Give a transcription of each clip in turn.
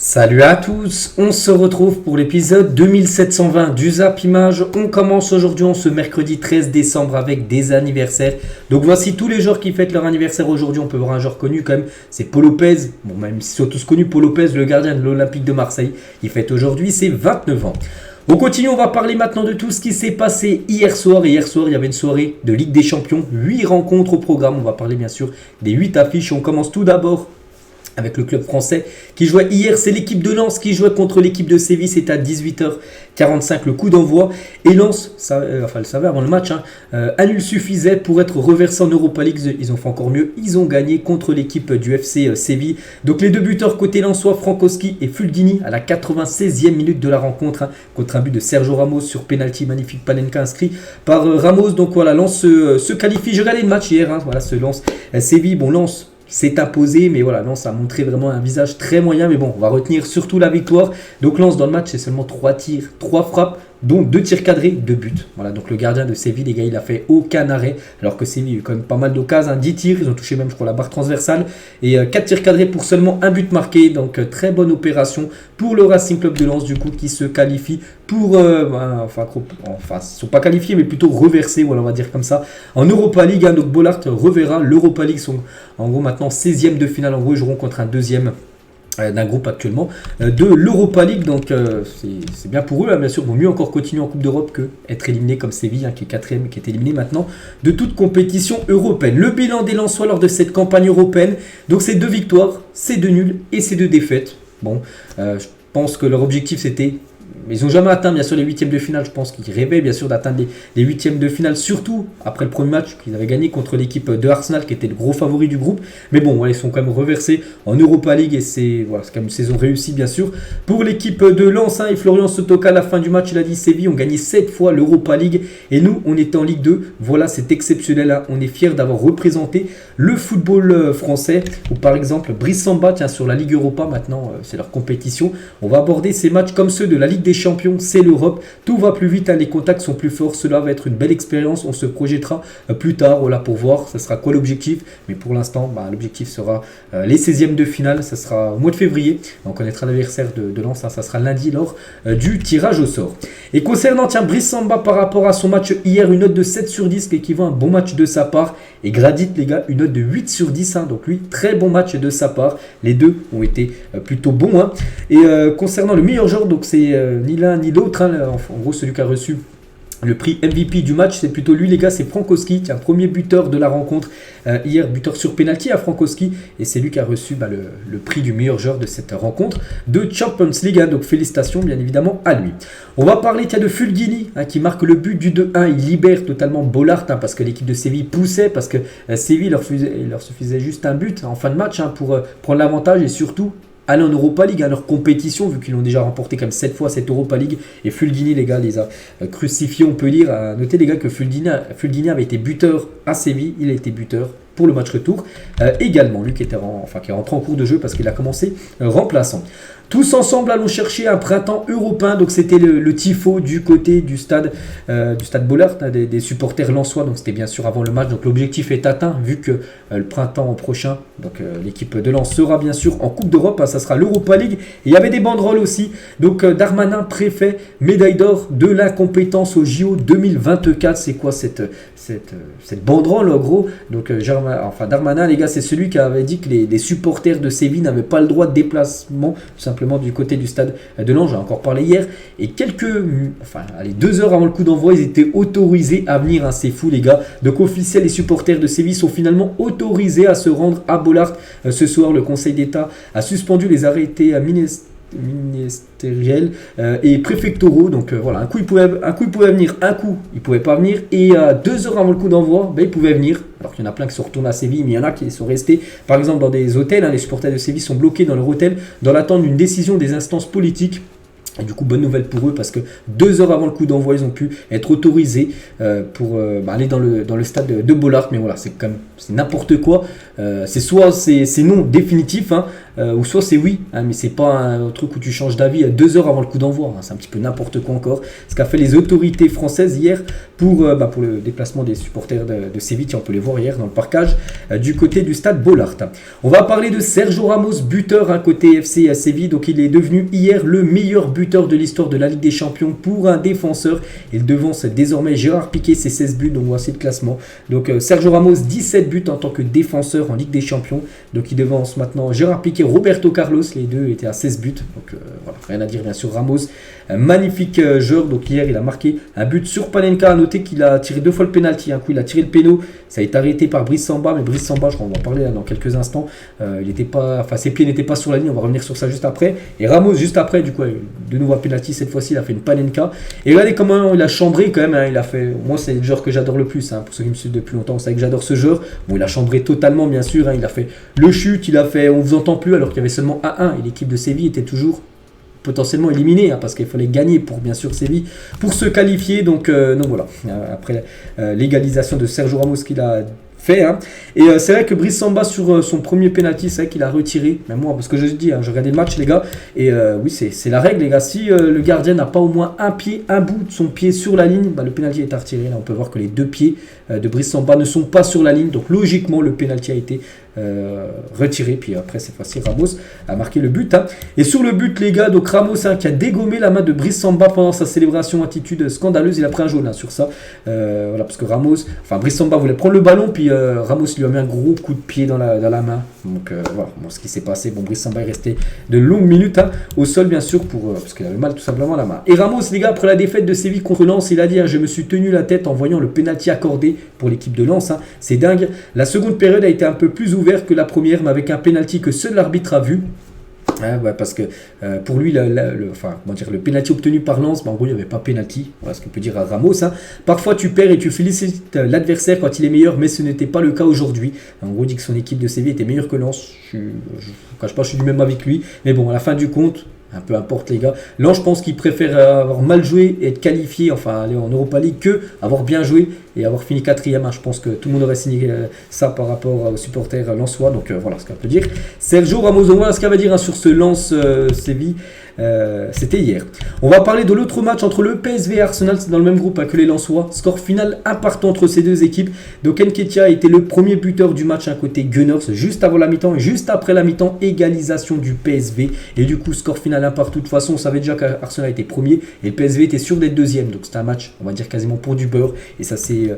Salut à tous, on se retrouve pour l'épisode 2720 du Zap Image. On commence aujourd'hui ce mercredi 13 décembre avec des anniversaires. Donc voici tous les joueurs qui fêtent leur anniversaire aujourd'hui. On peut voir un joueur connu quand même, c'est Paul Lopez. Bon, même s'ils sont tous connus, Paul Lopez, le gardien de l'Olympique de Marseille. Il fête aujourd'hui ses 29 ans. On continue, on va parler maintenant de tout ce qui s'est passé hier soir. Et hier soir, il y avait une soirée de Ligue des Champions, 8 rencontres au programme. On va parler bien sûr des 8 affiches. On commence tout d'abord avec le club français qui jouait hier. C'est l'équipe de Lens qui jouait contre l'équipe de Séville. C'est à 18h45 le coup d'envoi. Et Lens, le savait avant le match, un nul suffisait pour être reversé en Europa League. Ils ont fait encore mieux. Ils ont gagné contre l'équipe du FC Séville. Donc les deux buteurs côté lensois, Frankowski et Fulgini à la 96e minute de la rencontre, contre un but de Sergio Ramos sur penalty. Magnifique Panenka inscrit par Ramos. Donc voilà, Lens se qualifie. Je regardais le match hier. Voilà, ce Lens Séville. Bon, Lens s'est imposé, mais voilà, Lens a montré vraiment un visage très moyen. Mais bon, on va retenir surtout la victoire. Donc Lens dans le match, c'est seulement 3 tirs, 3 frappes, dont 2 tirs cadrés, 2 buts. Voilà, donc le gardien de Séville, les gars, il a fait aucun arrêt. Alors que Séville a eu quand même pas mal d'occasions, 10 tirs, ils ont touché même, je crois, la barre transversale. Et 4 tirs cadrés pour seulement un but marqué. Donc très bonne opération pour le Racing Club de Lens, du coup, qui se qualifie pour... ils ne sont pas qualifiés, mais plutôt reversés, voilà, on va dire comme ça. En Europa League, donc Bollaert reverra l'Europa League. Sont en gros maintenant 16e de finale. En gros, ils joueront contre un deuxième d'un groupe actuellement de l'Europa League. Donc c'est bien pour eux, bien sûr. Vaut mieux encore continuer en Coupe d'Europe que être éliminé comme Séville, qui est 4e, qui est éliminé maintenant de toute compétition européenne. Le bilan des Lensois lors de cette campagne européenne, donc c'est 2 victoires, c'est 2 nuls et c'est 2 défaites. Bon, je pense que leur objectif c'était... Mais ils n'ont jamais atteint bien sûr les 8e de finale. Je pense qu'ils rêvaient bien sûr d'atteindre les 8e de finale, surtout après le premier match qu'ils avaient gagné contre l'équipe de Arsenal qui était le gros favori du groupe. Mais bon, ouais, ils sont quand même reversés en Europa League et c'est quand même une saison réussie bien sûr pour l'équipe de Lens. Et Florian Sotoka à la fin du match, il a dit: Séville ont gagné 7 fois l'Europa League et nous on était en Ligue 2. Voilà, c'est exceptionnel. On est fiers d'avoir représenté le football français. Ou par exemple Brice Samba, tiens, sur la Ligue Europa maintenant, c'est leur compétition. On va aborder ces matchs comme ceux de la Ligue des Champions, c'est l'Europe, tout va plus vite, les contacts sont plus forts, cela va être une belle expérience, on se projettera plus tard, voilà, pour voir ce sera quoi l'objectif, mais pour l'instant l'objectif sera les 16e de finale, ça sera au mois de février, on connaîtra l'adversaire de Lens, ça sera lundi lors du tirage au sort. Et concernant Brice Samba par rapport à son match hier, une note de 7 sur 10 qui équivaut à un bon match de sa part, et Gradit les gars, une note de 8 sur 10, donc lui, très bon match de sa part, les deux ont été plutôt bons, et concernant le meilleur joueur, donc c'est ni l'un ni l'autre, en gros celui qui a reçu le prix MVP du match, c'est plutôt lui les gars, c'est Frankowski, premier buteur de la rencontre hier, buteur sur penalty à Frankowski, et c'est lui qui a reçu le prix du meilleur joueur de cette rencontre de Champions League, donc félicitations bien évidemment à lui. On va parler de Fulgini qui marque le but du 2-1, il libère totalement Bollaert parce que l'équipe de Séville poussait, parce que Séville leur suffisait juste un but en fin de match pour prendre l'avantage et surtout aller en Europa League, à leur compétition, vu qu'ils l'ont déjà remporté comme 7 fois cette Europa League. Et Fulgini, les gars, les a crucifiés, on peut dire. Notez, les gars, que Fulgini avait été buteur à Séville. Il a été buteur pour le match retour. Également, lui qui est rentré en cours de jeu parce qu'il a commencé remplaçant. Tous ensemble, allons chercher un printemps européen. Donc c'était le tifo du côté du stade Bollaert, des supporters lensois. Donc c'était bien sûr avant le match. Donc l'objectif est atteint vu que le printemps prochain, donc l'équipe de Lens sera bien sûr en Coupe d'Europe. Ça sera l'Europa League. Et il y avait des banderoles aussi. Donc Darmanin, préfet, médaille d'or de l'incompétence au JO 2024. C'est quoi cette banderole en gros? Donc Darmanin, les gars, c'est celui qui avait dit que les supporters de Séville n'avaient pas le droit de déplacement, tout simplement du côté du stade de Lens. J'ai encore parlé hier. Et 2 heures avant le coup d'envoi, ils étaient autorisés à venir. C'est fou, les gars. Donc officiels, les supporters de Séville sont finalement autorisés à se rendre à Bollaert ce soir. Le Conseil d'État a suspendu les arrêtés ministériels et préfectoraux. Donc voilà, un coup il pouvait venir, un coup il pouvait pas venir, et 2 heures avant le coup d'envoi, il pouvait venir. Alors qu'il y en a plein qui sont retournés à Séville, mais il y en a qui sont restés par exemple dans des hôtels. Les supporters de Séville sont bloqués dans leur hôtel dans l'attente d'une décision des instances politiques. Et du coup, bonne nouvelle pour eux parce que 2 heures avant le coup d'envoi, ils ont pu être autorisés pour aller dans le stade de Bollaert. Mais voilà, c'est n'importe quoi. C'est soit c'est non définitif, hein, ou soit c'est oui. Hein, mais c'est pas un truc où tu changes d'avis 2 heures avant le coup d'envoi. Hein, c'est un petit peu n'importe quoi encore. Ce qu'a fait les autorités françaises hier pour le déplacement des supporters de Séville. On peut les voir hier dans le parcage du côté du stade Bollaert. On va parler de Sergio Ramos, buteur côté FC Séville. Donc il est devenu hier le meilleur buteur de l'histoire de la Ligue des Champions pour un défenseur. Il devance désormais Gérard Piqué, ses 16 buts, donc voici le classement. Donc Sergio Ramos, 17 buts en tant que défenseur en Ligue des Champions. Donc il devance maintenant Gérard Piqué, Roberto Carlos, les deux étaient à 16 buts. Donc voilà, rien à dire bien sûr. Ramos, magnifique joueur. Donc hier il a marqué un but sur Panenka. À noter qu'il a tiré 2 fois le penalty. Un coup il a tiré le péno, ça a été arrêté par Brice Samba, mais Brice Samba, je crois, on va en parler là, dans quelques instants. Ses pieds n'étaient pas sur la ligne. On va revenir sur ça juste après. Et Ramos juste après, du coup, de nouveau à penalty, cette fois-ci il a fait une Panenka. Et regardez comment il a chambré quand même, hein. Il a fait, moi c'est le joueur que j'adore le plus, hein. Pour ceux qui me suivent depuis longtemps, vous savez que j'adore ce joueur. Bon, il a chambré totalement bien sûr, hein. Il a fait le chute, il a fait on vous entend plus alors qu'il y avait seulement 1-1 et l'équipe de Séville était toujours potentiellement éliminée, hein, parce qu'il fallait gagner pour bien sûr Séville pour se qualifier. Donc voilà, après l'égalisation de Sergio Ramos qu'il a fait, hein. Et c'est vrai que Brice Samba sur son premier penalty, c'est vrai qu'il a retiré, même moi parce que je dis, hein, je regardais le match les gars, et oui c'est la règle les gars, si le gardien n'a pas au moins un bout de son pied sur la ligne, le penalty est à retirer. Là on peut voir que les 2 pieds de Brice Samba ne sont pas sur la ligne, donc logiquement le penalty a été retiré. Puis après cette fois-ci Ramos a marqué le but, hein. Et sur le but les gars, donc Ramos, hein, qui a dégommé la main de Brice Samba pendant sa célébration, attitude scandaleuse, il a pris un jaune, hein, sur ça, voilà, parce que Brice Samba voulait prendre le ballon, puis Ramos lui a mis un gros coup de pied dans la main. Donc voilà, ce qui s'est passé, Brice Samba est resté de longues minutes, hein, au sol bien sûr, parce qu'il avait mal tout simplement à la main. Et Ramos les gars, après la défaite de Séville contre Lens, il a dit, hein, je me suis tenu la tête en voyant le penalty accordé pour l'équipe de Lens, hein. C'est dingue, la seconde période a été un peu plus ouverte que la première, mais avec un penalty que seul l'arbitre a vu. Parce que pour lui, le penalty obtenu par Lens, en gros, il n'y avait pas penalty. Voilà ce qu'on peut dire à Ramos, hein. Parfois, tu perds et tu félicites l'adversaire quand il est meilleur, mais ce n'était pas le cas aujourd'hui. En gros, il dit que son équipe de Séville était meilleure que Lens. Je ne cache pas, je suis du même avec lui. Mais bon, à la fin du compte, peu importe les gars. Lens, je pense qu'il préfère avoir mal joué et être qualifié, aller en Europa League, que avoir bien joué et avoir fini 4e. Hein. Je pense que tout le monde aurait signé ça par rapport aux supporters lensois. Donc voilà ce qu'on peut dire. Sergio Ramos, voilà ce qu'on va dire, hein, sur ce Lens Séville. C'était hier. On va parler de l'autre match entre le PSV et Arsenal, c'est dans le même groupe, hein, que les Lensois. Score final partout entre ces deux équipes. Donc Nketiah a été le premier buteur du match, côté Gunners, juste avant la mi-temps, et juste après la mi-temps, égalisation du PSV. Et du coup, score final partout. De toute façon, on savait déjà qu'Arsenal était premier et le PSV était sûr d'être deuxième. Donc c'était un match, on va dire, quasiment pour du beurre. Et ça s'est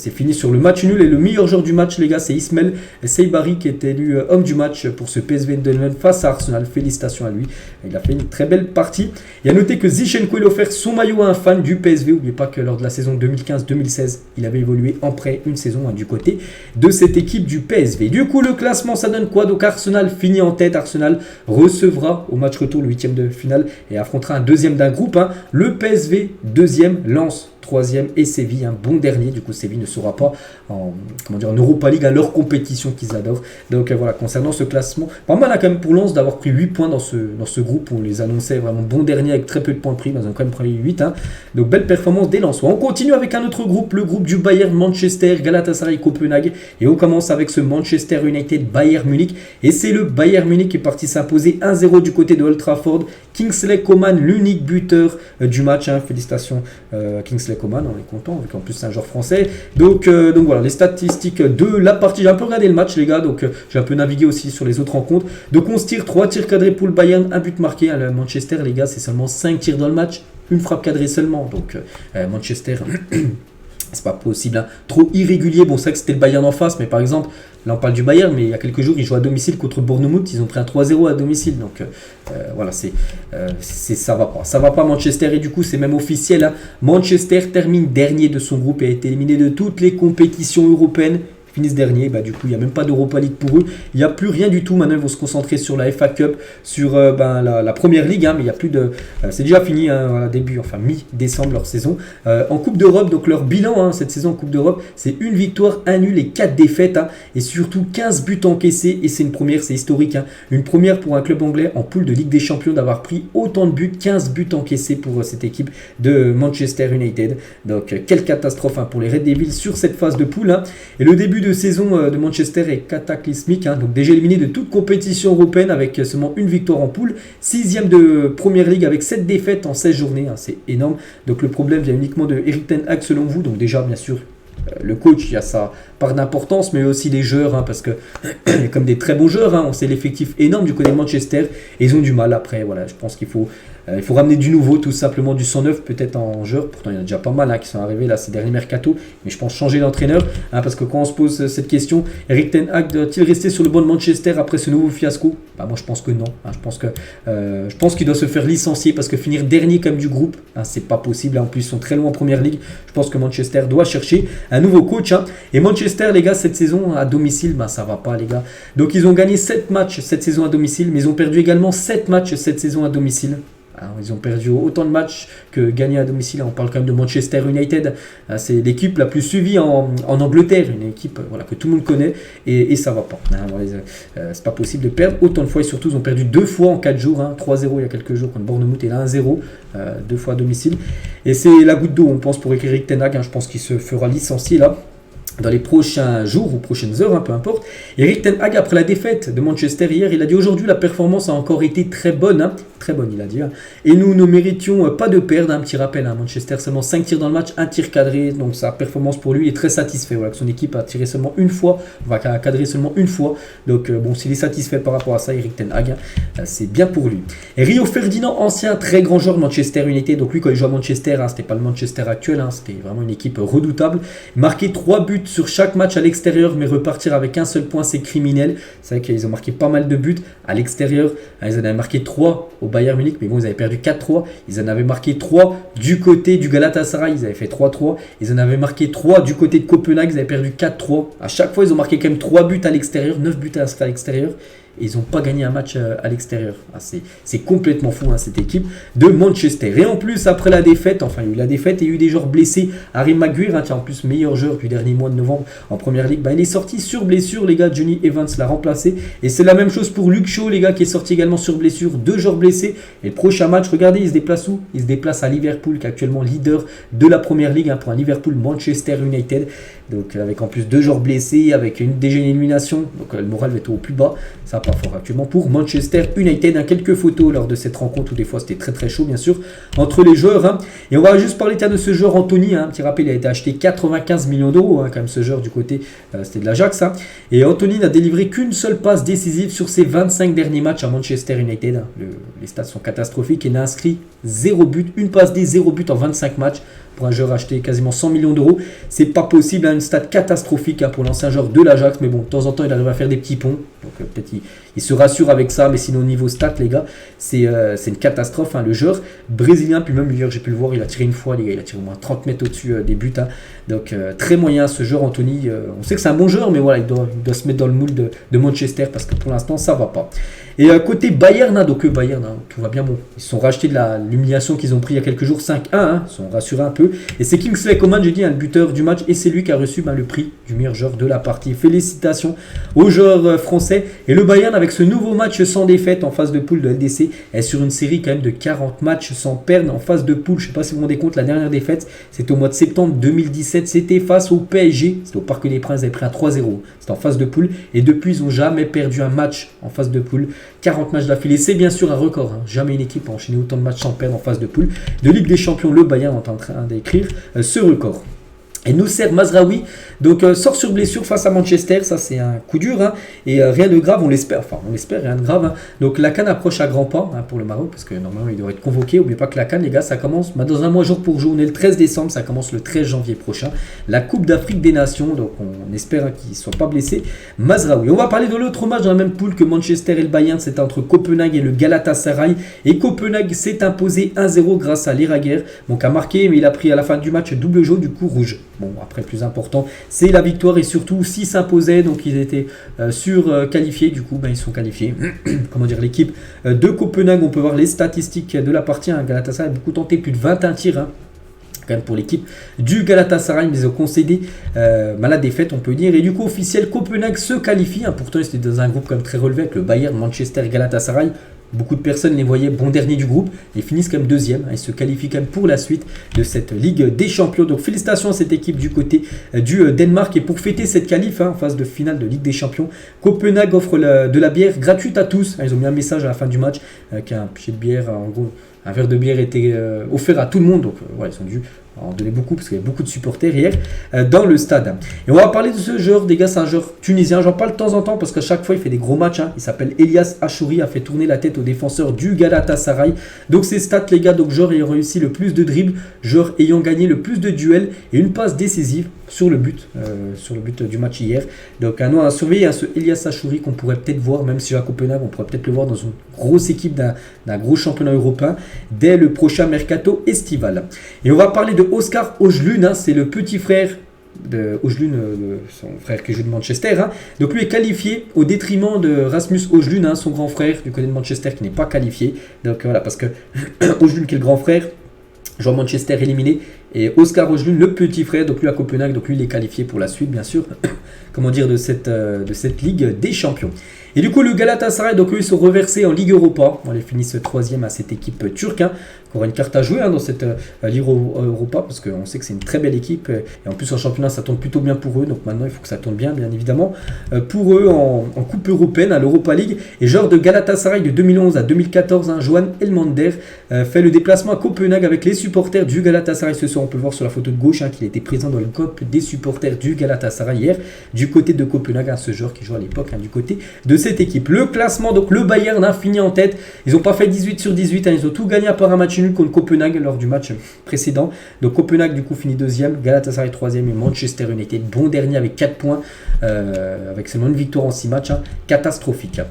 fini sur le match nul. Et le meilleur joueur du match, les gars, c'est Ismaël Seybari qui est élu homme du match pour ce PSV Eindhoven face à Arsenal. Félicitations à lui. Il a fait une très belle partie. Et à noter que Zinchenko a offert son maillot à un fan du PSV. N'oubliez pas que lors de la saison 2015-2016, il avait évolué en prêt une saison, du côté de cette équipe du PSV. Du coup, le classement, ça donne quoi? Donc Arsenal finit en tête. Arsenal recevra au match retour le 8e de finale et affrontera un deuxième d'un groupe. Le PSV, deuxième, Lens, 3e et Séville, un bon dernier. Du coup, Séville ne sera pas en Europa League, à leur compétition qu'ils adorent. Donc voilà, concernant ce classement, pas mal quand même pour Lens d'avoir pris 8 points dans ce groupe. On les annonçait vraiment bon dernier avec très peu de points pris, mais ils ont quand même pris 8. Donc belle performance des Lensois. On continue avec un autre groupe, le groupe du Bayern, Manchester, Galatasaray, Copenhague. Et on commence avec ce Manchester United, Bayern Munich. Et c'est le Bayern Munich qui est parti s'imposer 1-0 du côté de Old Trafford. Kingsley Coman, l'unique buteur du match. Félicitations Kingsley Coman, on est content, vu qu'en plus c'est un joueur français. Donc voilà, les statistiques de la partie. J'ai un peu regardé le match les gars, donc j'ai un peu navigué aussi sur les autres rencontres. Donc 11 tirs, 3 tirs cadrés pour le Bayern, un but marqué. Le Manchester les gars, c'est seulement 5 tirs dans le match, une frappe cadrée seulement. Donc Manchester... c'est pas possible, trop irrégulier. Bon, c'est vrai que c'était le Bayern en face, mais par exemple, là on parle du Bayern, mais il y a quelques jours, ils jouent à domicile contre Bournemouth, ils ont pris un 3-0 à domicile. Donc voilà, ça va pas. Ça va pas Manchester, et du coup, c'est même officiel. Manchester termine dernier de son groupe et a été éliminé de toutes les compétitions européennes. finissent dernier. Bah, du coup, il n'y a même pas d'Europa League pour eux. Il n'y a plus rien du tout. Maintenant, ils vont se concentrer sur la FA Cup, sur la première ligue. Mais il n'y a plus de. C'est déjà fini, début, enfin mi-décembre leur saison. En Coupe d'Europe, donc leur bilan cette saison en Coupe d'Europe, c'est une victoire, un nul et 4 défaites. Et surtout 15 buts encaissés. Et c'est une première, c'est historique. Une première pour un club anglais en poule de Ligue des Champions d'avoir pris autant de buts, 15 buts encaissés pour cette équipe de Manchester United. Donc quelle catastrophe pour les Red Devils sur cette phase de poule. Et le début de saison de Manchester est cataclysmique. Donc déjà éliminé de toute compétition européenne avec seulement une victoire en poule. 6e de Première Ligue avec 7 défaites en 16 journées. C'est énorme. Donc le problème vient uniquement de Erik ten Hag selon vous. Donc déjà bien sûr le coach, il y a sa part d'importance, mais aussi les joueurs, parce que il y a comme des très beaux joueurs, on sait l'effectif énorme du côté de Manchester, et ils ont du mal après. Voilà, je pense qu'il faut ramener du nouveau, tout simplement du 109 peut-être en joueurs. Pourtant, il y en a déjà pas mal qui sont arrivés là ces derniers mercato, mais je pense changer d'entraîneur, parce que quand on se pose cette question, Erik ten Hag doit-il rester sur le banc de Manchester après ce nouveau fiasco? Moi, je pense que non. Je pense qu'il doit se faire licencier parce que finir dernier comme du groupe, c'est pas possible. En plus, ils sont très loin en première ligue. Je pense que Manchester doit chercher un nouveau coach. Et Manchester, les gars, cette saison à domicile, ça va pas, les gars. Donc, ils ont gagné 7 matchs cette saison à domicile, mais ils ont perdu également 7 matchs cette saison à domicile. Ils ont perdu autant de matchs que gagnés à domicile. On parle quand même de Manchester United. C'est l'équipe la plus suivie en Angleterre. Une équipe que tout le monde connaît. Et ça va pas. C'est pas possible de perdre autant de fois. Et surtout, ils ont perdu 2 fois en 4 jours. 3-0 il y a quelques jours contre Bournemouth. Et là, 1-0. 2 fois à domicile. Et c'est la goutte d'eau, on pense, pour Erik ten Hag. Je pense qu'il se fera licencier là dans les prochains jours ou prochaines heures, peu importe. Erik ten Hag, après la défaite de Manchester hier, il a dit aujourd'hui la performance a encore été très bonne, très bonne il a dit, et nous ne méritions pas de perdre. Un petit rappel, Manchester seulement 5 tirs dans le match, 1 tir cadré, donc sa performance pour lui est très satisfait, que son équipe a tiré seulement une fois, va cadrer seulement une fois, donc s'il est satisfait par rapport à ça, Erik ten Hag, c'est bien pour lui. Et Rio Ferdinand, ancien très grand joueur de Manchester United, donc lui quand il joue à Manchester, c'était pas le Manchester actuel, c'était vraiment une équipe redoutable, marqué 3 buts sur chaque match à l'extérieur, mais repartir avec un seul point, c'est criminel. C'est vrai qu'ils ont marqué pas mal de buts à l'extérieur. Ils en avaient marqué 3 au Bayern Munich, mais bon, ils avaient perdu 4-3. Ils en avaient marqué 3 du côté du Galatasaray, ils avaient fait 3-3. Ils en avaient marqué 3 du côté de Copenhague, ils avaient perdu 4-3. À chaque fois, ils ont marqué quand même 3 buts à l'extérieur, 9 buts à l'extérieur. Et ils n'ont pas gagné un match à l'extérieur. C'est complètement fou, cette équipe de Manchester. Et en plus, après la défaite, il y a eu la défaite et il y a eu des joueurs blessés. Harry Maguire, en plus meilleur joueur du dernier mois de novembre en première ligue, il est sorti sur blessure, les gars. Johnny Evans l'a remplacé. Et c'est la même chose pour Luke Shaw, les gars, qui est sorti également sur blessure. 2 joueurs blessés. Et le prochain match, regardez, il se déplace où? Il se déplace à Liverpool, qui est actuellement leader de la première ligue, pour un Liverpool Manchester United. Donc avec en plus 2 joueurs blessés, avec déjà une élimination. Donc le moral va être au plus bas. Ça pas fort actuellement pour Manchester United. Quelques photos lors de cette rencontre où des fois c'était très très chaud bien sûr entre les joueurs. Et on va juste parler de ce joueur Anthony. Un petit rappel, il a été acheté 95 millions d'euros quand même, ce joueur du côté c'était de l'Ajax. Et Anthony n'a délivré qu'une seule passe décisive sur ses 25 derniers matchs à Manchester United. Les stats sont catastrophiques. Il n'a inscrit 0 but, une passe D, 0 but en 25 matchs. Pour un joueur acheté quasiment 100 millions d'euros, c'est pas possible, une stat catastrophique pour l'ancien joueur de l'Ajax, mais bon, de temps en temps il arrive à faire des petits ponts, donc peut-être il se rassure avec ça, mais sinon au niveau stats les gars, c'est une catastrophe, le joueur brésilien, puis même hier j'ai pu le voir, il a tiré une fois les gars, il a tiré au moins 30 mètres au-dessus des buts, donc très moyen ce joueur Anthony, on sait que c'est un bon joueur, mais voilà, il doit se mettre dans le moule de Manchester, parce que pour l'instant ça va pas. Et côté Bayern, donc Bayern, tout va bien, bon, ils se sont rachetés de l'humiliation qu'ils ont pris il y a quelques jours, 5-1, ils sont rassurés un peu. Et c'est Kingsley Coman, j'ai dit, le buteur du match, et c'est lui qui a reçu le prix du meilleur joueur de la partie. Félicitations aux joueurs français. Et le Bayern, avec ce nouveau match sans défaite en phase de poule de LDC, est sur une série quand même de 40 matchs sans perdre en phase de poule. Je ne sais pas si vous vous rendez compte, la dernière défaite, c'était au mois de septembre 2017, c'était face au PSG, c'était au Parc des Princes, ils avaient pris un 3-0, c'était en phase de poule, et depuis ils n'ont jamais perdu un match en phase de poule. 40 matchs d'affilée, c'est bien sûr un record, jamais une équipe a enchaîné autant de matchs sans perdre en phase de poule. De Ligue des Champions, le Bayern est en train d'écrire ce record. Et Noussair Mazraoui sort sur blessure face à Manchester, ça c'est un coup dur, et rien de grave, on l'espère, rien de grave. Donc la CAN approche à grands pas pour le Maroc, parce que normalement il devrait être convoqué. N'oubliez pas que la CAN, les gars, ça commence dans un mois jour pour jour, on est le 13 décembre, ça commence le 13 janvier prochain. La Coupe d'Afrique des Nations, donc on espère qu'il ne soit pas blessé. Mazraoui. On va parler de l'autre match dans la même poule que Manchester et le Bayern, c'est entre Copenhague et le Galatasaray. Et Copenhague s'est imposé 1-0 grâce à Leraguer, donc a marqué, mais il a pris à la fin du match double jaune, du coup rouge. Bon, après, le plus important, c'est la victoire et surtout, s'ils s'imposaient, donc ils étaient qualifiés, du coup, ils sont qualifiés. Comment dire, l'équipe de Copenhague, on peut voir les statistiques de la partie. Galatasaray a beaucoup tenté, plus de 21 tirs. Quand même pour l'équipe du Galatasaray, mais ils ont concédé la défaite, on peut dire. Et du coup, officiel, Copenhague se qualifie. Pourtant, c'était dans un groupe quand même très relevé avec le Bayern, Manchester et Galatasaray. Beaucoup de personnes les voyaient bon dernier du groupe. Ils finissent quand même deuxième. Ils se qualifient quand même pour la suite de cette Ligue des Champions. Donc félicitations à cette équipe du côté du Danemark. Et pour fêter cette qualif en phase de finale de Ligue des Champions, Copenhague offre de la bière gratuite à tous. Ils ont mis un message à la fin du match qu'un pichet de bière, en gros, un verre de bière était offert à tout le monde. Donc voilà, ils ont dû en donner beaucoup parce qu'il y avait beaucoup de supporters hier dans le stade. Et on va parler de ce joueur, des gars, c'est un joueur tunisien. J'en parle de temps en temps parce qu'à chaque fois il fait des gros matchs. Il s'appelle Elias Achouri, a fait tourner la tête aux défenseurs du Galatasaray. Donc ses stats, les gars, donc joueur ayant réussi le plus de dribbles, joueur ayant gagné le plus de duels et une passe décisive sur le but du match hier. Donc un nom à surveiller, ce Elias Achouri qu'on pourrait peut-être voir, même si à Copenhague, on pourrait peut-être le voir dans une grosse équipe d'un gros championnat européen dès le prochain mercato estival. Et on va parler de Oscar Ojlund, c'est le petit frère de Ojlund, son frère qui joue de Manchester. Donc lui est qualifié au détriment de Rasmus Ojlund, son grand frère du côté de Manchester qui n'est pas qualifié. Donc voilà, parce que Ojlund qui est le grand frère, joue à Manchester éliminé, et Oscar Ojlund le petit frère, donc lui à Copenhague, donc lui il est qualifié pour la suite bien sûr, comment dire, de cette Ligue des Champions. Et du coup le Galatasaray, donc eux ils sont reversés en Ligue Europa, on les finissent troisième à cette équipe turque, qui aura une carte à jouer dans cette Ligue Europa, parce qu'on sait que c'est une très belle équipe, et en plus en championnat ça tourne plutôt bien pour eux, donc maintenant il faut que ça tourne bien évidemment pour eux en Coupe Européenne, à l'Europa League. Et genre de Galatasaray de 2011 à 2014, Johan Elmander fait le déplacement à Copenhague avec les supporters du Galatasaray. Ce soir on peut voir sur la photo de gauche qu'il était présent dans le COP des supporters du Galatasaray hier, du côté de Copenhague, ce joueur qui joue à l'époque du côté de cette équipe. Le classement, donc le Bayern a fini en tête, ils n'ont pas fait 18 sur 18, ils ont tout gagné à part un match nul contre Copenhague lors du match précédent. Donc Copenhague du coup finit deuxième, Galatasaray troisième et Manchester United bon dernier avec 4 points, avec seulement une victoire en 6 matchs, catastrophique.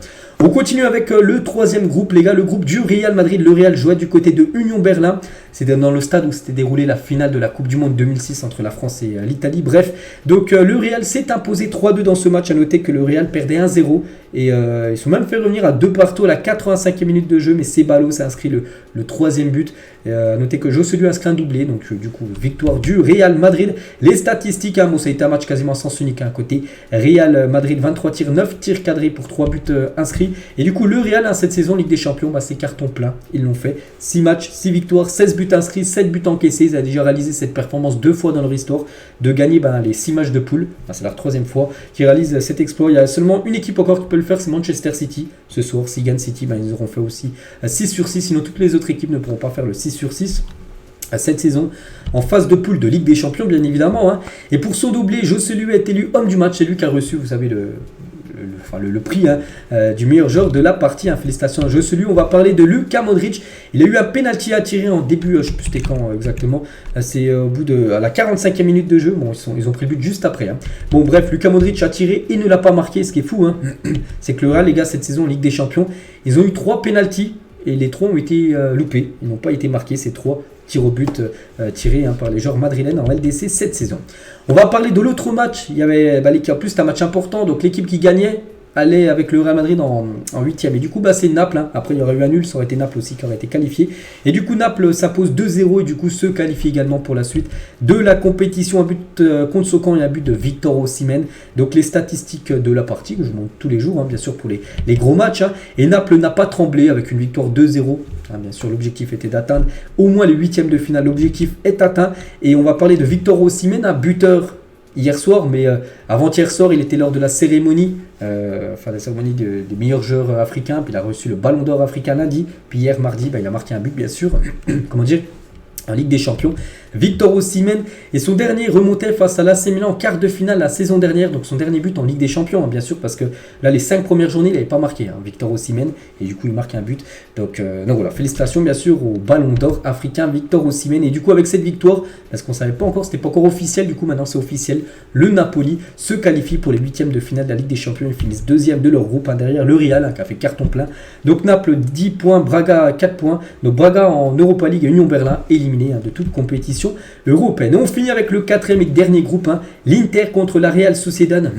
On continue avec le troisième groupe, les gars, le groupe du Real Madrid. Le Real jouait du côté de Union Berlin. C'était dans le stade où s'était déroulée la finale de la Coupe du Monde 2006 entre la France et l'Italie. Bref, donc le Real s'est imposé 3-2 dans ce match. À noter que le Real perdait 1-0 et ils sont même fait revenir à 2 partout à la 85e minute de jeu. Mais Ceballos s'est inscrit le troisième but. À noter que Joselu a inscrit un doublé. Donc du coup, victoire du Real Madrid. Les statistiques, bon, ça a été un match quasiment sens unique. Côté Real Madrid, 23 tirs, 9 tirs cadrés pour 3 buts inscrits. Et du coup, le Real, cette saison, Ligue des Champions, c'est carton plein. Ils l'ont fait. 6 matchs, 6 victoires, 16 buts inscrits, 7 buts encaissés. Ils ont déjà réalisé cette performance 2 fois dans leur histoire de gagner les 6 matchs de poule. C'est leur 3e fois qu'ils réalisent cet exploit. Il y a seulement une équipe encore qui peut le faire, c'est Manchester City. Ce soir, s'ils gagnent City, ils auront fait aussi 6 sur 6. Sinon, toutes les autres équipes ne pourront pas faire le 6 sur 6. Cette saison en phase de poule de Ligue des Champions bien évidemment. Et pour son doublé, Joselu est élu homme du match. C'est lui qui a reçu, vous savez, le prix du meilleur joueur de la partie. Félicitations à Joselu. On va parler de Luka Modric. Il a eu un penalty à tirer en début, je ne sais plus c'était quand exactement. C'est au bout de à la 45e minute de jeu. Bon, ils ont pris le but juste après. Bon bref, Luka Modric a tiré et ne l'a pas marqué. Ce qui est fou, c'est que le Real, les gars, cette saison en Ligue des Champions, ils ont eu 3 penalties et les 3 ont été loupés. Ils n'ont pas été marqués, ces 3 tirs au but tirés par les joueurs madrilènes en LDC cette saison. On va parler de l'autre match. Il y avait en plus c'était un match important, donc l'équipe qui gagnait allait avec le Real Madrid en 8e. Et du coup, c'est Naples. Après, il y aurait eu un nul, ça aurait été Naples aussi qui aurait été qualifié. Et du coup, Naples s'impose 2-0 et du coup se qualifie également pour la suite de la compétition. Un but contre ce camp et un but de Victor Osimhen. Donc les statistiques de la partie que je montre tous les jours, bien sûr pour les gros matchs. Et Naples n'a pas tremblé avec une victoire 2-0. Bien sûr, l'objectif était d'atteindre au moins les 8e de finale. L'objectif est atteint. Et on va parler de Victor Osimhen, un buteur hier soir, mais avant-hier soir, il était lors de la cérémonie, la cérémonie des meilleurs joueurs africains, puis il a reçu le Ballon d'Or africain lundi, puis hier mardi, il a marqué un but bien sûr, en Ligue des Champions. Victor Osimhen et son dernier remontait face à l'AC Milan en quart de finale la saison dernière, donc son dernier but en Ligue des Champions, bien sûr, parce que là les 5 premières journées il n'avait pas marqué, Victor Osimhen, et du coup il marque un but. Donc voilà, félicitations bien sûr au Ballon d'Or africain Victor Osimhen. Et du coup avec cette victoire, parce qu'on ne savait pas encore, c'était pas encore officiel, du coup maintenant c'est officiel, le Napoli se qualifie pour les 8e de finale de la Ligue des Champions. Ils finissent 2e de leur groupe, derrière le Real qui a fait carton plein. Donc Naples 10 points, Braga 4 points, donc Braga en Europa League et Union Berlin éliminé de toute compétition compétition européenne. Et on finit avec le quatrième et dernier groupe, hein, l'Inter contre la Real Sociedad.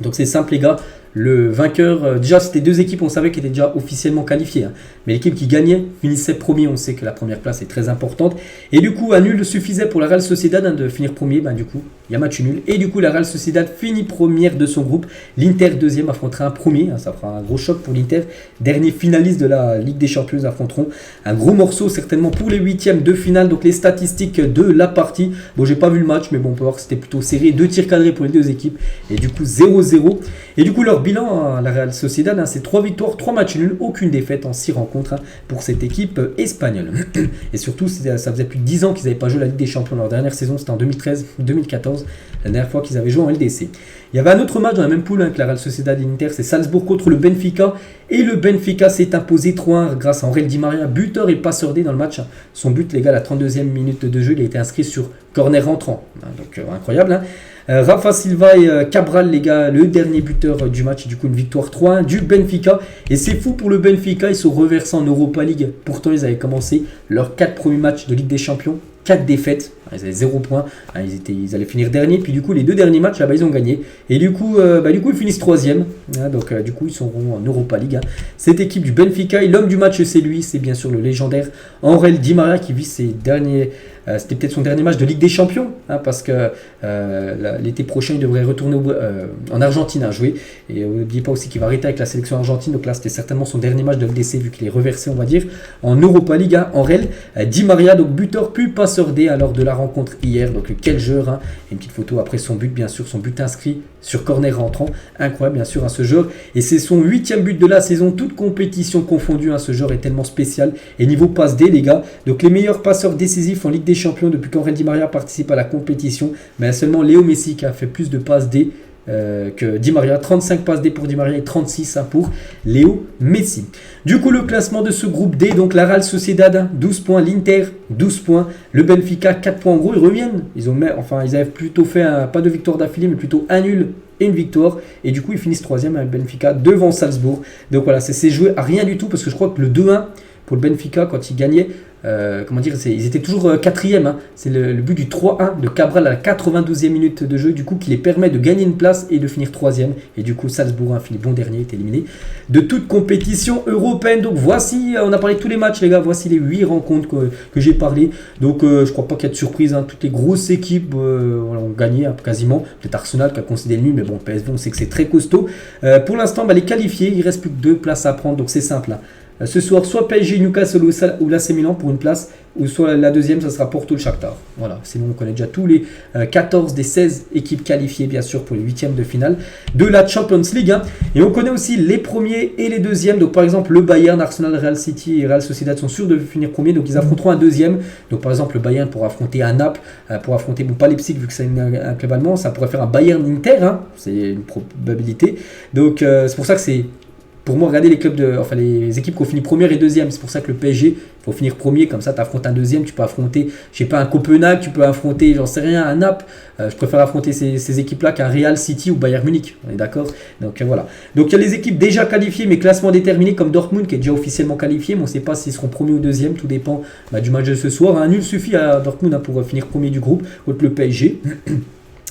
Donc c'est simple les gars. Le vainqueur, déjà c'était deux équipes, on savait qu'elles étaient déjà officiellement qualifiées, hein. Mais l'équipe qui gagnait finissait premier, on sait que la première place est très importante. Et du coup, un nul suffisait pour la Real Sociedad, hein, de finir premier, du coup, il y a match nul. Et du coup, la Real Sociedad finit première de son groupe. L'Inter deuxième affrontera un premier, hein, ça fera un gros choc pour l'Inter. Dernier finaliste de la Ligue des Champions affronteront un gros morceau certainement pour les huitièmes de finale. Donc les statistiques de la partie, bon j'ai pas vu le match, mais bon on peut voir que c'était plutôt serré. 2 tirs cadrés pour les deux équipes et du coup 0-0. Et du coup leur bilan à la Real Sociedad, hein, c'est 3 victoires, 3 matchs nuls, aucune défaite en 6 rencontres, hein, pour cette équipe espagnole. Et surtout, ça faisait plus de 10 ans qu'ils n'avaient pas joué la Ligue des Champions. Leur dernière saison, c'était en 2013-2014, la dernière fois qu'ils avaient joué en LDC. Il y avait un autre match dans la même poule, hein, que la Real Sociedad et l'Inter, c'est Salzbourg contre le Benfica. Et le Benfica s'est imposé 3-1 grâce à Angel Di Maria, buteur et passeur D dans le match. Son but, les gars, à la 32e minute de jeu, il a été inscrit sur corner rentrant. Donc incroyable, hein. Rafa Silva et Cabral, les gars, le dernier buteur du match. Du coup, une victoire 3-1 du Benfica. Et c'est fou pour le Benfica, ils sont reversés en Europa League. Pourtant, ils avaient commencé leurs 4 premiers matchs de Ligue des Champions. 4 défaites, ils avaient 0 points, ils allaient finir dernier, puis du coup les 2 derniers matchs là-bas ils ont gagné, et du coup ils finissent 3e, donc du coup ils seront en Europa League, hein. Cette équipe du Benfica, et l'homme du match c'est lui, c'est bien sûr le légendaire Angel Di Maria qui vit ses derniers, c'était peut-être son dernier match de Ligue des Champions, hein, parce que l'été prochain il devrait retourner en Argentine à jouer, et n'oubliez pas aussi qu'il va arrêter avec la sélection argentine, donc là c'était certainement son dernier match de LDC vu qu'il est reversé on va dire en Europa League, hein. Angel Di Maria, donc buteur puis passeur D lors de la rencontre hier, donc quel joueur, hein. Une petite photo après son but, bien sûr, son but inscrit sur corner rentrant, incroyable bien sûr, hein, ce joueur, et c'est son 8e but de la saison, toute compétition confondue, hein. Ce joueur est tellement spécial, et niveau passe D les gars, donc les meilleurs passeurs décisifs en Ligue des Champions depuis qu'Angel Di Maria participe à la compétition, mais il y a seulement Léo Messi qui a fait plus de passes D que Di Maria, 35 passes D pour Di Maria et 36, hein, pour Léo Messi. Du coup le classement de ce groupe D, donc la Real Sociedad 12 points, l'Inter 12 points, le Benfica 4 points. En gros ils reviennent, ils avaient plutôt fait pas de victoire d'affilée mais plutôt un nul et une victoire, et du coup ils finissent 3e avec Benfica devant Salzbourg. Donc voilà, c'est joué à rien du tout, parce que je crois que le 2-1 pour le Benfica quand ils gagnaient, ils étaient toujours 4e, hein. C'est le but du 3-1 de Cabral à la 92e minute de jeu, du coup qui les permet de gagner une place et de finir 3e, et du coup Salzbourg, finit bon dernier, est éliminé de toute compétition européenne. Donc voici, on a parlé de tous les matchs les gars, voici les 8 rencontres que j'ai parlé. Donc je crois pas qu'il y a de surprise, hein. Toutes les grosses équipes ont gagné, hein, quasiment, peut-être Arsenal qui a concédé le nul, mais bon PSV on sait que c'est très costaud. Pour l'instant les qualifiés, il reste plus que 2 places à prendre, donc c'est simple, hein. Ce soir, soit PSG, Newcastle ou l'AC Milan pour une place, ou soit la deuxième, ça sera Porto, le Shakhtar. Voilà, sinon on connaît déjà tous les 14 des 16 équipes qualifiées, bien sûr, pour les 8e de finale de la Champions League, hein. Et on connaît aussi les premiers et les deuxièmes. Donc par exemple, le Bayern, Arsenal, Real City et Real Sociedad sont sûrs de finir premier, donc ils affronteront un deuxième. Donc par exemple, le Bayern pourra affronter un Naples, pour affronter, bon pas Leipzig vu que c'est un club allemand, ça pourrait faire un Bayern-Inter, hein. C'est une probabilité. Donc c'est pour ça que c'est... Pour moi, regardez les équipes qui ont fini première et deuxième. C'est pour ça que le PSG, il faut finir premier. Comme ça, tu affrontes un deuxième. Tu peux affronter, je sais pas, un Copenhague. Tu peux affronter, j'en sais rien, un Naples. Je préfère affronter ces équipes-là qu'un Real City ou Bayern Munich. On est d'accord? Donc voilà. Donc il y a les équipes déjà qualifiées, mais classement déterminé, comme Dortmund qui est déjà officiellement qualifié. Mais on ne sait pas s'ils seront premiers ou deuxième. Tout dépend du match de ce soir. Un nul suffit à Dortmund, hein, pour finir premier du groupe contre le PSG.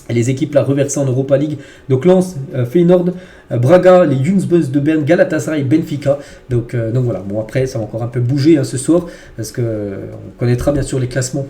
Et les équipes là reversées en Europa League, donc Lens, Feyenoord, Braga, les Young Boys de Berne, Galatasaray et Benfica. Donc voilà, bon après ça va encore un peu bouger, hein, ce soir, parce que on connaîtra bien sûr les classements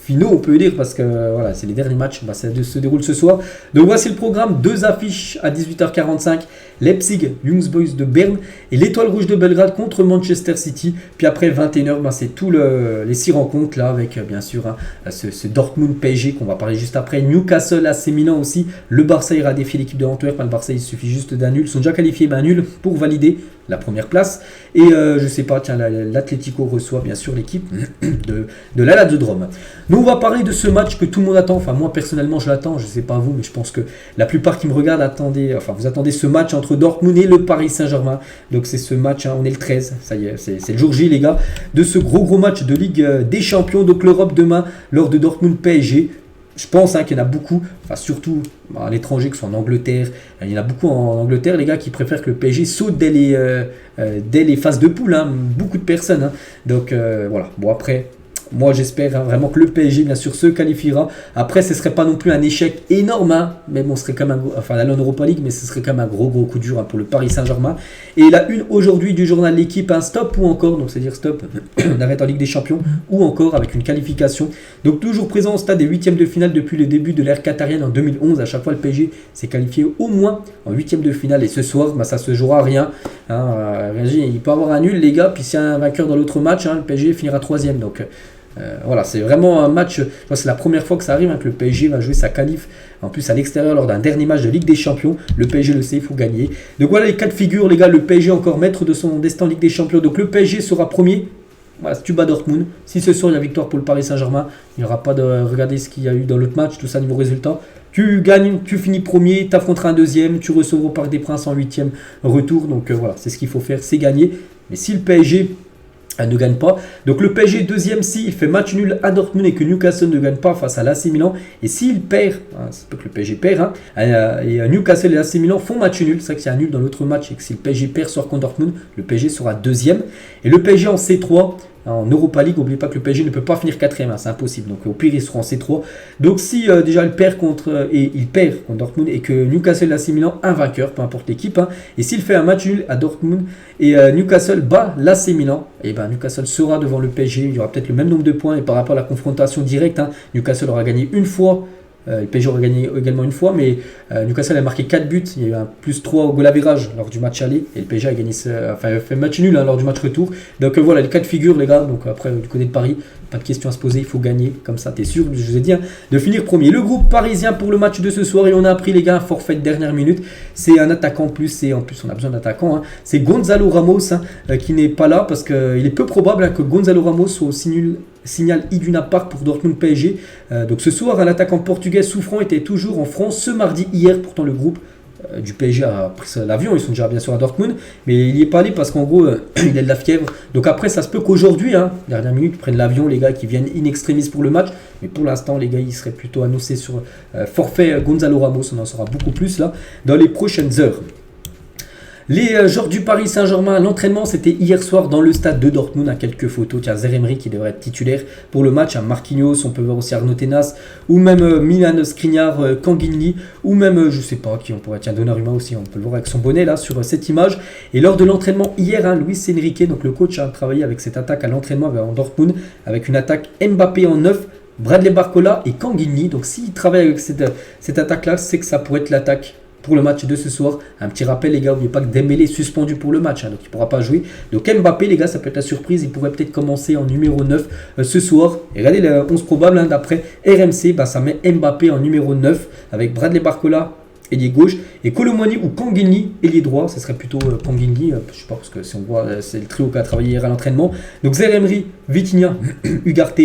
finaux, on peut dire, parce que voilà, c'est les derniers matchs, ça se déroule ce soir. Donc voici le programme, 2 affiches à 18h45, Leipzig, Young Boys de Berne et l'Étoile Rouge de Belgrade contre Manchester City. Puis après 21h, c'est tous les 6 rencontres là, avec bien sûr, hein, ce Dortmund PSG qu'on va parler juste après, Newcastle, AC Milan aussi, le Barça ira défier l'équipe de Antwerp, le Barça il suffit juste d'un nul, ils sont déjà qualifiés, nul pour valider la première place. Et je sais pas, tiens, l'Atlético reçoit bien sûr l'équipe de l'Ala de Drôme. Nous on va parler de ce match que tout le monde attend, enfin moi personnellement je l'attends, je sais pas vous, mais je pense que la plupart qui me regardent vous attendez ce match entre Dortmund et le Paris Saint-Germain. Donc c'est ce match, hein, on est le 13, ça y est, c'est le jour J les gars, de ce gros match de Ligue des Champions, donc l'Europe demain lors de Dortmund PSG. Je pense, hein, qu'il y en a beaucoup, surtout à l'étranger, que ce soit en Angleterre, il y en a beaucoup en Angleterre, les gars, qui préfèrent que le PSG saute dès les phases de poule, hein, beaucoup de personnes, hein. Donc voilà, bon après, moi j'espère vraiment que le PSG bien sûr se qualifiera. Après ce serait pas non plus un échec énorme, hein, mais bon ce serait quand même enfin d'aller en Europa League, mais ce serait quand même un gros coup dur hein, pour le Paris Saint-Germain. Et la une aujourd'hui du journal L'équipe, un stop ou encore, donc c'est-à-dire stop, on arrête en Ligue des Champions, ou encore avec une qualification. Donc toujours présent au stade des huitièmes de finale depuis le début de l'ère qatarienne en 2011. À chaque fois le PSG s'est qualifié au moins en huitièmes de finale, et ce soir bah, ça se jouera à rien. Hein, il peut avoir un nul les gars, puis s'il y a un vainqueur dans l'autre match, hein, le PSG finira troisième. Donc voilà, c'est vraiment un match, c'est la première fois que ça arrive hein, que le PSG va jouer sa qualif en plus à l'extérieur lors d'un dernier match de Ligue des Champions. Le PSG le sait, il faut gagner. Donc voilà les cas de figure les gars, le PSG encore maître de son destin en Ligue des Champions. Donc le PSG sera premier. Voilà, si tu bats Dortmund, si ce soir il y a victoire pour le Paris Saint-Germain, il n'y aura pas de regarder ce qu'il y a eu dans l'autre match, tout ça niveau résultat. Tu gagnes, tu finis premier, tu affronteras un deuxième, tu recevras au Parc des Princes en huitième retour. Donc voilà, c'est ce qu'il faut faire, c'est gagner. Mais si le PSG ne gagne pas, donc le PSG deuxième s'il fait match nul à Dortmund et que Newcastle ne gagne pas face à l'AC Milan, et s'il perd, hein, c'est pas que le PSG perd, hein, et Newcastle et l'AC Milan font match nul, c'est vrai que c'est un nul dans l'autre match et que si le PSG perd sort contre Dortmund, le PSG sera deuxième, et le PSG en C3, en Europa League, n'oubliez pas que le PSG ne peut pas finir quatrième, hein, c'est impossible. Donc au pire, ils seront en C3. Donc si déjà il perd contre Dortmund et que Newcastle et l'AC Milan, un vainqueur, peu importe l'équipe, hein, et s'il fait un match nul à Dortmund et Newcastle bat l'AC Milan, et ben Newcastle sera devant le PSG. Il y aura peut-être le même nombre de points et par rapport à la confrontation directe, hein, Newcastle aura gagné une fois. Le PSG aura gagné également une fois, mais Newcastle a marqué 4 buts. Il y a eu un +3 au goal average lors du match aller. Et le PSG a gagné, fait match nul hein, lors du match retour. Donc voilà les cas de figure, les gars. Donc après, du côté de Paris, pas de question à se poser. Il faut gagner. Comme ça, tu es sûr, je vous ai dit, hein, de finir premier. Le groupe parisien pour le match de ce soir. Et on a appris, les gars, un forfait de dernière minute. C'est un attaquant plus. Et en plus, on a besoin d'attaquants. Hein. C'est Gonzalo Ramos hein, qui n'est pas là parce qu'il est peu probable hein, que Gonzalo Ramos soit aussi nul. Signal Iduna Park pour Dortmund PSG. Donc ce soir, un attaquant portugais souffrant était toujours en France ce mardi. Hier, pourtant, le groupe du PSG a pris l'avion. Ils sont déjà bien sûr à Dortmund. Mais il n'y est pas allé parce qu'en gros, il a de la fièvre. Donc après, ça se peut qu'aujourd'hui, hein, dernière minute, ils prennent l'avion, les gars, qui viennent in extremis pour le match. Mais pour l'instant, les gars, ils seraient plutôt annoncés sur forfait Gonzalo Ramos. On en saura beaucoup plus là dans les prochaines heures. Les joueurs du Paris Saint-Germain, l'entraînement c'était hier soir dans le stade de Dortmund. À quelques photos, tiens, Zaïre-Emery qui devrait être titulaire pour le match, à Marquinhos, on peut voir aussi Arnaud Tenas, ou même Milan Skriniar, Kanguinli, ou même, je sais pas qui on pourrait, tiens, Donnarumma aussi, on peut le voir avec son bonnet là sur cette image. Et lors de l'entraînement hier, hein, Luis Enrique, donc le coach, a travaillé avec cette attaque à l'entraînement en Dortmund, avec une attaque Mbappé en 9, Bradley Barcola et Kanguinli. Donc s'il travaille avec cette attaque là, c'est que ça pourrait être l'attaque pour le match de ce soir. Un petit rappel les gars, n'oubliez pas que Dembélé est suspendu pour le match, hein, donc il ne pourra pas jouer. Donc Mbappé les gars, ça peut être la surprise, il pourrait peut-être commencer en numéro 9 ce soir. Et regardez les 11 probables, hein, d'après RMC, bah, ça met Mbappé en numéro 9 avec Bradley Barcola, ailier gauche, et Colomani ou Kanguinli, ailier droit. Ce serait plutôt Kanguinli, je sais pas, parce que si on voit, c'est le trio qui a travaillé hier à l'entraînement. Donc Zaïre-Emery, Vitinha, Ugarte,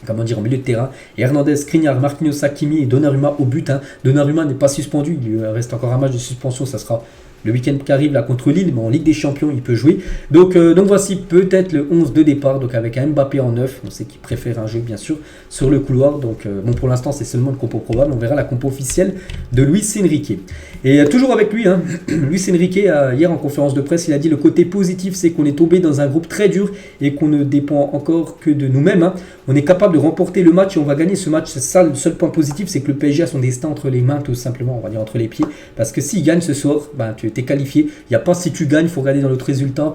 comment dire, en milieu de terrain, et Hernandez, Skriniar, Marquinhos, Hakimi et Donnarumma au but. Hein. Donnarumma n'est pas suspendu, il lui reste encore un match de suspension, ça sera le week-end qui arrive là contre Lille, mais en Ligue des Champions il peut jouer. Donc voici peut-être le 11 de départ, donc avec un Mbappé en 9, on sait qu'il préfère un jeu bien sûr sur le couloir. Donc bon, pour l'instant c'est seulement le compo probable, on verra la compo officielle de Luis Enrique. Et toujours avec lui, hein, Luis Enrique, hier en conférence de presse, il a dit le côté positif c'est qu'on est tombé dans un groupe très dur et qu'on ne dépend encore que de nous-mêmes. Hein. On est capable de remporter le match et on va gagner ce match. C'est ça le seul point positif, c'est que le PSG a son destin entre les mains tout simplement, on va dire entre les pieds. Parce que s'il gagne ce soir, ben, tu es qualifié. Il n'y a pas si tu gagnes, il faut regarder dans l'autre résultat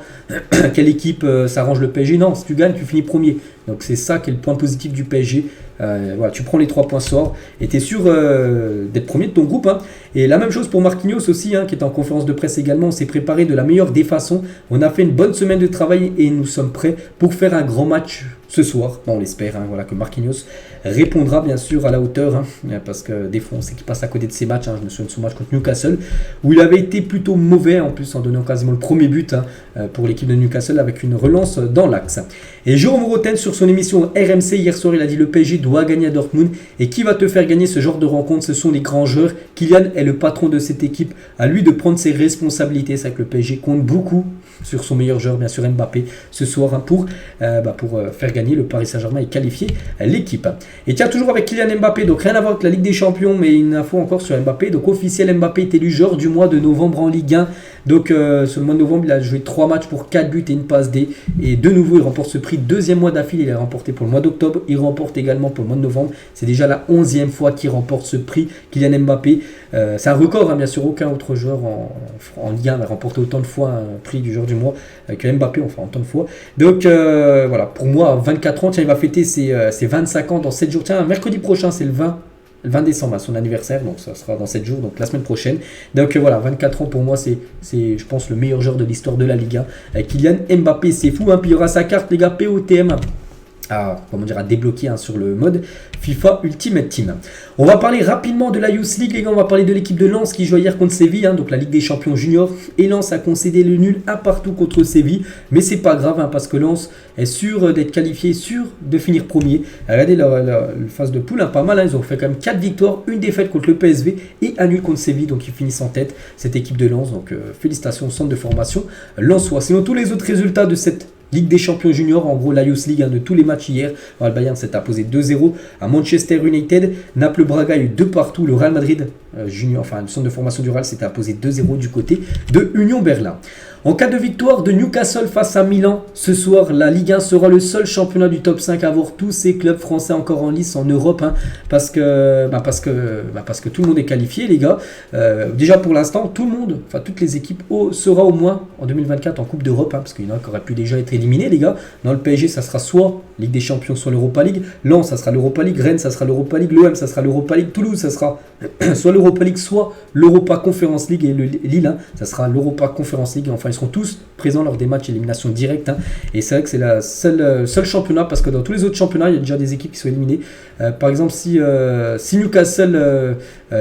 quelle équipe s'arrange le PSG. Non, si tu gagnes, tu finis premier. Donc c'est ça qui est le point positif du PSG. Voilà, tu prends les 3 points soir et tu es sûr d'être premier de ton groupe. Hein. Et la même chose pour Marquinhos aussi, hein, qui est en conférence de presse également. On s'est préparé de la meilleure des façons. On a fait une bonne semaine de travail et nous sommes prêts pour faire un grand match ce soir. Bon, on l'espère, hein, voilà, que Marquinhos répondra bien sûr à la hauteur, hein, parce que des fois on sait qu'il passe à côté de ses matchs. Hein. Je me souviens de son match contre Newcastle où il avait été plutôt mauvais en plus en donnant quasiment le premier but, hein, pour l'équipe de Newcastle avec une relance dans l'axe. Et Jérôme Roten sur son émission RMC hier soir, il a dit le PSG doit gagner à Dortmund. Et qui va te faire gagner ce genre de rencontre? Ce sont les grands joueurs. Kylian est le patron de cette équipe, à lui de prendre ses responsabilités. C'est vrai que le PSG compte beaucoup sur son meilleur joueur, bien sûr Mbappé, ce soir, hein, pour faire gagner le Paris Saint-Germain et qualifier l'équipe. Et tiens, toujours avec Kylian Mbappé, donc rien à voir avec la Ligue des Champions, mais une info encore sur Mbappé. Donc officiel, Mbappé est élu joueur du mois de novembre en Ligue 1 Donc sur le mois de novembre, il a joué 3 matchs pour 4 buts et une passe D. Et de nouveau, il remporte ce prix deuxième mois d'affilée. Il a remporté pour le mois d'octobre, il remporte également pour le mois de novembre. C'est déjà la 11e fois qu'il remporte ce prix, Kylian Mbappé. C'est un record, hein, bien sûr, aucun autre joueur en Ligue 1 a remporté autant de fois un prix du joueur du mois que Mbappé, enfin autant de fois. Donc voilà, pour moi, à 24 ans, tiens, il va fêter ses 25 ans dans 7 jours. Tiens, mercredi prochain, c'est le 20 décembre, à son anniversaire, donc ça sera dans 7 jours, donc la semaine prochaine. Donc voilà, 24 ans pour moi, c'est je pense le meilleur joueur de l'histoire de la Ligue 1. Kylian Mbappé, c'est fou, hein. Puis il y aura sa carte, les gars, POTM. À débloquer, hein, sur le mode FIFA Ultimate Team. On va parler rapidement de la Youth League, les gars. On va parler de l'équipe de Lens qui joue hier contre Séville, hein, donc la Ligue des Champions Juniors. Et Lens a concédé le nul un partout contre Séville, mais c'est pas grave, hein, parce que Lens est sûr d'être qualifié, sûr de finir premier. Regardez leur phase de poule, hein, pas mal, hein. Ils ont fait quand même 4 victoires, une défaite contre le PSV et un nul contre Séville, donc ils finissent en tête, cette équipe de Lens. Donc félicitations au centre de formation lensois. Sinon, tous les autres résultats de cette Ligue des Champions Juniors, en gros la Youth League, hein, de tous les matchs hier. Le Bayern s'est imposé 2-0 à Manchester United. Naples-Braga a eu 2 partout. Le Real Madrid, junior, enfin le centre de formation du Real, s'est imposé 2-0 du côté de Union Berlin. En cas de victoire de Newcastle face à Milan, ce soir, la Ligue 1 sera le seul championnat du top 5 à avoir tous ces clubs français encore en lice en Europe, hein, parce que tout le monde est qualifié, les gars. Déjà pour l'instant, tout le monde, enfin toutes les équipes sera au moins en 2024 en Coupe d'Europe, hein, parce qu'il y en a qui auraient pu déjà être éliminés, les gars. Dans le PSG, ça sera soit Ligue des Champions, soit l'Europa League. Lens, ça sera l'Europa League. Rennes, ça sera l'Europa League. L'OM, ça sera l'Europa League. Toulouse, ça sera soit l'Europa League, soit l'Europa Conference League. Et Lille, hein, ça sera l'Europa Conference League. Enfin, ils seront tous présents lors des matchs élimination directe, hein. Et c'est vrai que c'est la seul championnat, parce que dans tous les autres championnats, il y a déjà des équipes qui sont éliminées. Par exemple, si Newcastle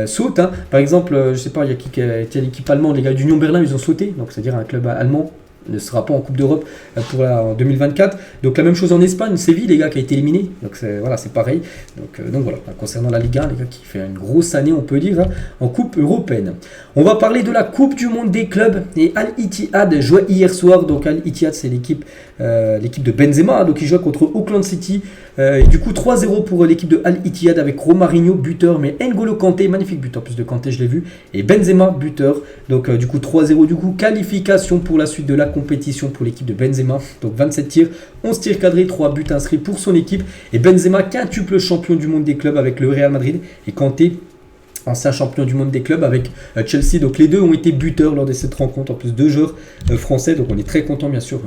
saute, hein, par exemple, je sais pas, il y a qui était l'équipe allemande, les gars d'Union Berlin, ils ont sauté. Donc, c'est-à-dire un club allemand ne sera pas en Coupe d'Europe en 2024. Donc la même chose en Espagne, Séville, les gars, qui a été éliminé. Donc c'est pareil. Donc voilà, concernant la Ligue 1, les gars, qui fait une grosse année, on peut dire, hein, en Coupe européenne. On va parler de la Coupe du Monde des clubs. Et Al-Ittihad jouait hier soir. Donc Al-Ittihad, c'est l'équipe de Benzema, hein, donc il joue contre Auckland City. Et du coup 3-0 pour l'équipe de Al-Ittihad avec Romarinho buteur, mais N'Golo Kanté, magnifique buteur, plus de Kanté, je l'ai vu, et Benzema buteur. Donc du coup 3-0, du coup qualification pour la suite de la compétition pour l'équipe de Benzema. Donc 27 tirs, 11 tirs cadrés, 3 buts inscrits pour son équipe. Et Benzema, quintuple champion du monde des clubs avec le Real Madrid, et Kanté, ancien champion du monde des clubs avec Chelsea. Donc les deux ont été buteurs lors de cette rencontre, en plus 2 joueurs français. Donc on est très content, bien sûr,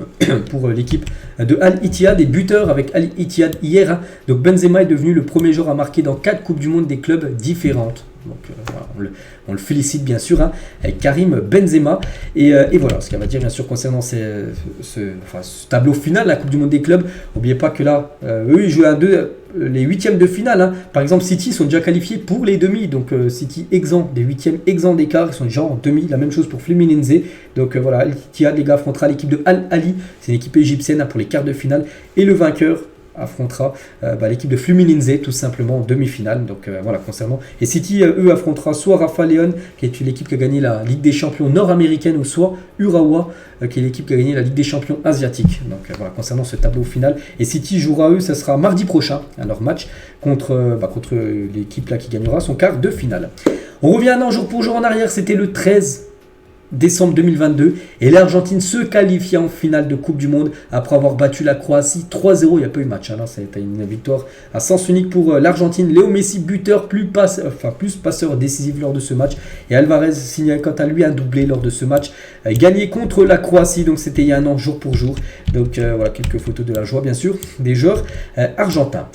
pour l'équipe de Al-Ittihad, et buteur avec Al-Ittihad hier, hein. Donc Benzema est devenu le premier joueur à marquer dans 4 Coupes du Monde des clubs différentes. Donc voilà, on le félicite, bien sûr, hein, avec Karim Benzema. Et voilà ce qu'elle va dire, bien sûr, concernant ce tableau final, la Coupe du Monde des clubs. N'oubliez pas que là, eux, ils jouent les huitièmes de finale, hein. Par exemple, City sont déjà qualifiés pour les demi. Donc City exempt des huitièmes, exempt d'écart, ils sont déjà en demi. La même chose pour Fluminense. Donc voilà, Al-Ittihad, les gars, affrontera l'équipe de Al-Ali. C'est une équipe égyptienne, hein, pour les quarts de finale. Et le vainqueur affrontera l'équipe de Fluminense, tout simplement, en demi-finale. Donc voilà, concernant. Et City, eux, affrontera soit Rafa León, qui est l'équipe qui a gagné la Ligue des Champions nord-américaine, ou soit Urawa, qui est l'équipe qui a gagné la Ligue des Champions asiatique. Donc voilà, concernant ce tableau final. Et City jouera, eux, ça sera mardi prochain, à leur match contre l'équipe là qui gagnera son quart de finale. On revient un an jour pour jour en arrière, c'était le 13 décembre 2022, et l'Argentine se qualifie en finale de Coupe du Monde après avoir battu la Croatie 3-0. Il n'y a pas eu match, hein, là, ça a été une victoire à sens unique pour l'Argentine. Léo Messi, buteur, plus passeur décisif lors de ce match, et Alvarez signale quant à lui un doublé lors de ce match gagné contre la Croatie. Donc c'était il y a un an jour pour jour. Donc voilà, quelques photos de la joie, bien sûr, des joueurs argentins.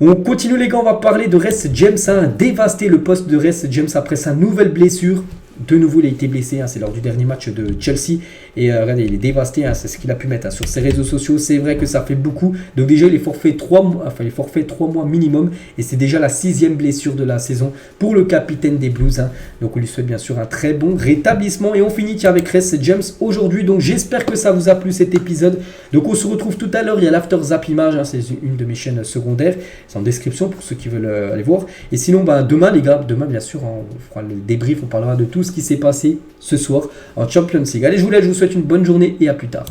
On continue, les gars, on va parler de Reece James, hein, dévasté le poste de Reece James après sa nouvelle blessure. De nouveau, il a été blessé, hein, c'est lors du dernier match de Chelsea. Et regardez, il est dévasté, hein, c'est ce qu'il a pu mettre, hein, sur ses réseaux sociaux. C'est vrai que ça fait beaucoup. Donc déjà, il est forfait 3 mois minimum. Et c'est déjà la 6e blessure de la saison pour le capitaine des Blues, hein. Donc on lui souhaite bien sûr un très bon rétablissement. Et on finit avec Reece James aujourd'hui. Donc j'espère que ça vous a plu, cet épisode. Donc on se retrouve tout à l'heure. Il y a l'After Zap Image, hein, c'est une de mes chaînes secondaires. C'est en description pour ceux qui veulent aller voir. Et sinon, demain, les gars, demain bien sûr, on fera le débrief. On parlera de tout ce qui s'est passé ce soir en Champions League. Allez, je vous souhaite une bonne journée et à plus tard.